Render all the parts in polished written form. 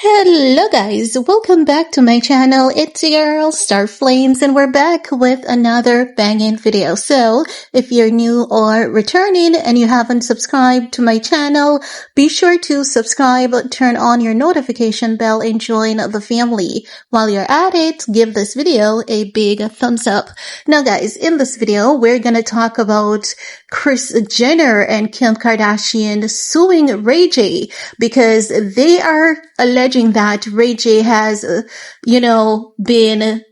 Hello guys, welcome back to my channel. It's your girl Star Flames and we're back with another banging video. So if you're new or returning and you haven't subscribed to my channel, be sure to subscribe, turn on your notification bell and join the family. While you're at it, give this video a big thumbs up. Now guys, in this video, we're gonna talk about Kris Jenner and Kim Kardashian suing RayJ because they are alleging that RayJ has, been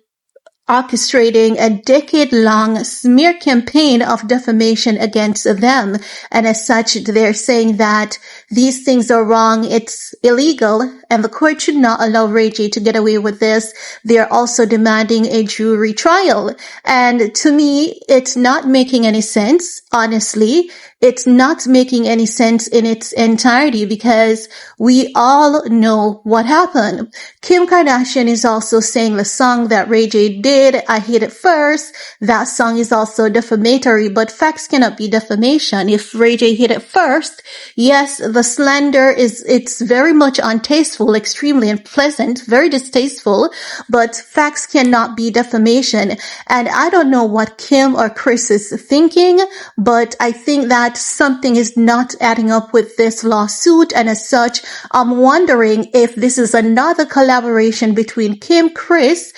orchestrating a decade-long smear campaign of defamation against them. And as such, they're saying that these things are wrong, it's illegal, and the court should not allow RayJ to get away with this. They're also demanding a jury trial. And to me, it's not making any sense, honestly. It's not making any sense in its entirety because we all know what happened. Kim Kardashian is also saying the song that RayJ did, I Hate It First, that song is also defamatory, but facts cannot be defamation. If RayJ hit it first, yes, the slander it's very much untasteful, extremely unpleasant, very distasteful, but facts cannot be defamation. And I don't know what Kim or Kris is thinking, but I think that something is not adding up with this lawsuit, and as such, I'm wondering if this is another collaboration between Kris,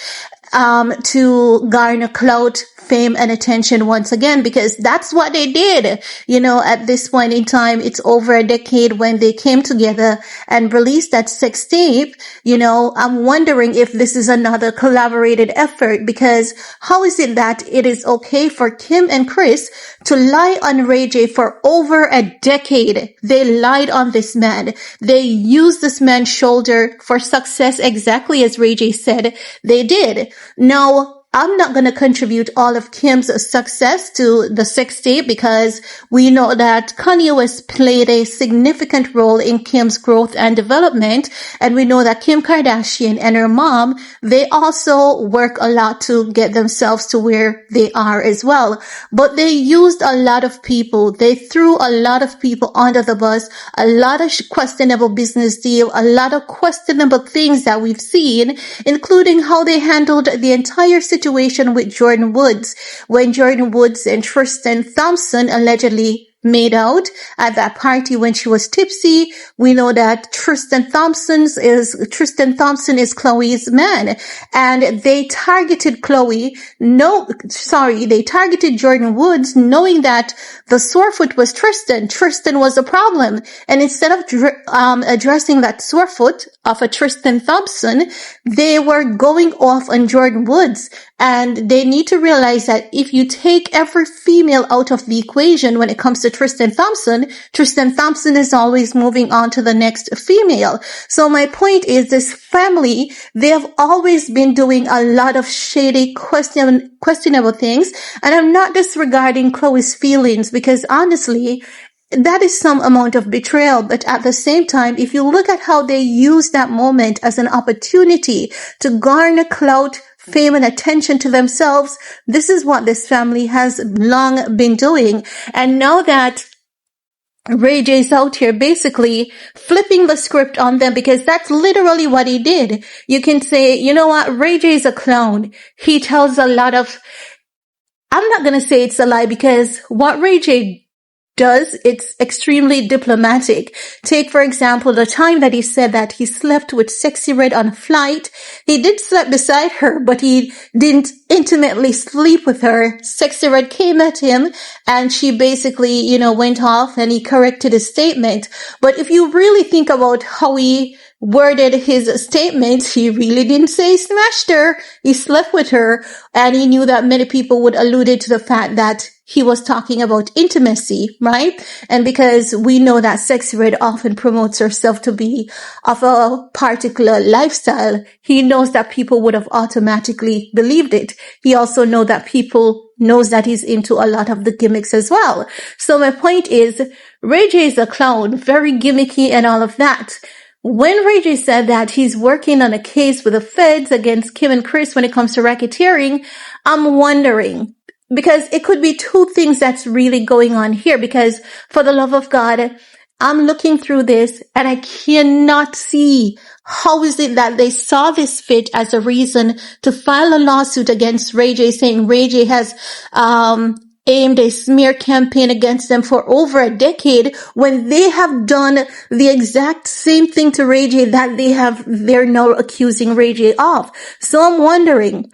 to garner clout, fame, and attention once again, because that's what they did. At this point in time, it's over a decade when they came together and released that sex tape. I'm wondering if this is another collaborated effort, because how is it that it is okay for Kim and Kris to lie on RayJ for over a decade? They lied on this man. They used this man's shoulder for success, exactly as RayJ said they did. Now, I'm not going to contribute all of Kim's success to the sex tape because we know that Kanye West played a significant role in Kim's growth and development. And we know that Kim Kardashian and her mom, they also work a lot to get themselves to where they are as well. But they used a lot of people. They threw a lot of people under the bus, a lot of questionable business deal, a lot of questionable things that we've seen, including how they handled the entire situation with Jordyn Woods, when Jordyn Woods and Tristan Thompson allegedly made out at that party when she was tipsy. We know that Tristan Thompson is Khloe's man, and they targeted they targeted Jordyn Woods, knowing that the sore foot was Tristan. Tristan was a problem, and instead of addressing that sore foot of a Tristan Thompson, they were going off on Jordyn Woods. And they need to realize that if you take every female out of the equation when it comes to Tristan Thompson is always moving on to the next female. So my point is, this family, they have always been doing a lot of shady, questionable things. And I'm not disregarding Khloe's feelings, because honestly, that is some amount of betrayal. But at the same time, if you look at how they use that moment as an opportunity to garner clout, fame, and attention to themselves, this is what this family has long been doing. And now that RayJ's out here basically flipping the script on them, because that's literally what he did. You can say, you know what, RayJ's a clown. He tells a lot of, I'm not going to say it's a lie, because what RayJ does, it's extremely diplomatic. Take, for example, the time that he said that he slept with Sexy Red on a flight. He did sleep beside her, but he didn't intimately sleep with her. Sexy Red came at him and she basically, went off, and he corrected his statement. But if you really think about how he worded his statement, he really didn't say he smashed her. He slept with her, and he knew that many people would allude to the fact that he was talking about intimacy, right? And because we know that Sexy Red often promotes herself to be of a particular lifestyle, he knows that people would have automatically believed it. He also knows that people knows that he's into a lot of the gimmicks as well. So my point is, RayJ is a clown, very gimmicky and all of that. When RayJ said that he's working on a case with the feds against Kim and Kris when it comes to racketeering, I'm wondering, because it could be two things that's really going on here, because for the love of God, I'm looking through this and I cannot see how is it that they saw this fit as a reason to file a lawsuit against RayJ, saying RayJ has aimed a smear campaign against them for over a decade, when they have done the exact same thing to RayJ that they're now accusing RayJ of. So I'm wondering,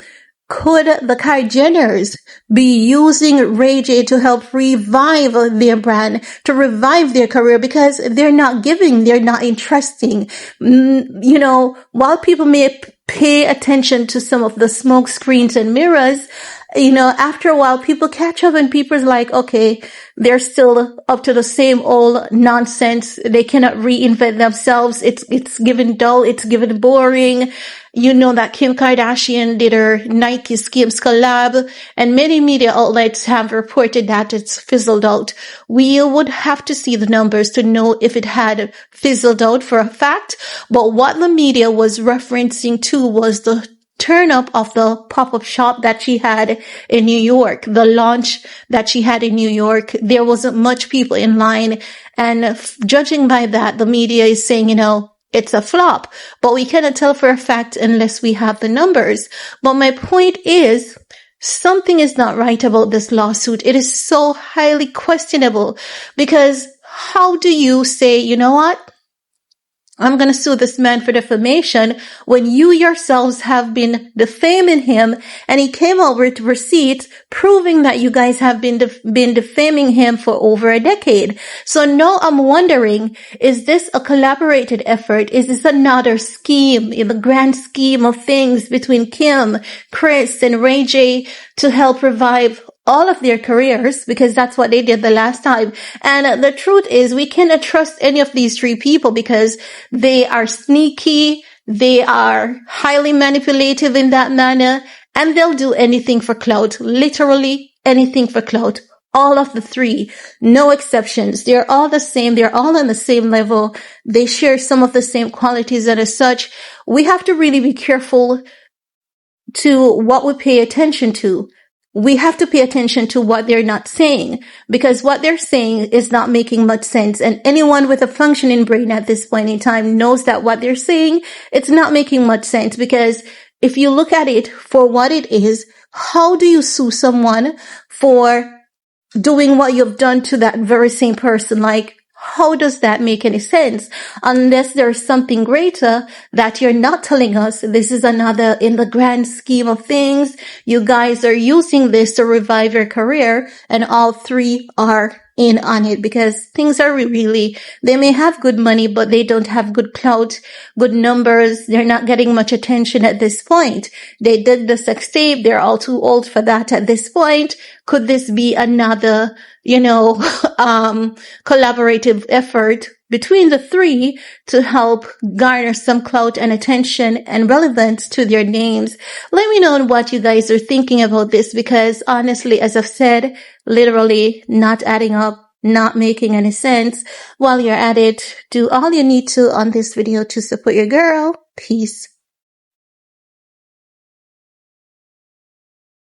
could the Jenners be using RayJ to help revive their brand, to revive their career, because they're not giving, they're not interesting. You know, while people may pay attention to some of the smoke screens and mirrors, you know, after a while people catch up and people's like, okay, they're still up to the same old nonsense. They cannot reinvent themselves. It's given dull. It's given boring. You know that Kim Kardashian did her Nike Skims collab, and many media outlets have reported that it's fizzled out. We would have to see the numbers to know if it had fizzled out for a fact. But what the media was referencing to was the turn up of the pop-up shop that she had in New York, the launch that she had in New York. There wasn't much people in line. And judging by that, the media is saying, you know, it's a flop, but we cannot tell for a fact unless we have the numbers. But my point is, something is not right about this lawsuit. It is so highly questionable, because how do you say, you know what? I'm going to sue this man for defamation, when you yourselves have been defaming him, and he came out with receipts proving that you guys have been defaming him for over a decade. So now I'm wondering, is this a collaborated effort? Is this another scheme in the grand scheme of things between Kim, Kris, and RayJ to help revive all of their careers, because that's what they did the last time? And the truth is, we cannot trust any of these three people, because they are sneaky, they are highly manipulative in that manner, and they'll do anything for clout, literally anything for clout. All of the three, no exceptions. They're all the same. They're all on the same level. They share some of the same qualities, and as such, we have to really be careful to what we pay attention to. We have to pay attention to what they're not saying, because what they're saying is not making much sense. And anyone with a functioning brain at this point in time knows that what they're saying, it's not making much sense. Because if you look at it for what it is, how do you sue someone for doing what you've done to that very same person? Like, how does that make any sense? Unless there's something greater that you're not telling us. This is another in the grand scheme of things. You guys are using this to revive your career, and all three are in on it, because things are really, they may have good money, but they don't have good clout, good numbers. They're not getting much attention at this point. They did the sex tape. They're all too old for that at this point. Could this be another, you know, collaborative effort between the three to help garner some clout and attention and relevance to their names? Let me know what you guys are thinking about this, because honestly, as I've said, literally not adding up, not making any sense. While you're at it, do all you need to on this video to support your girl. Peace.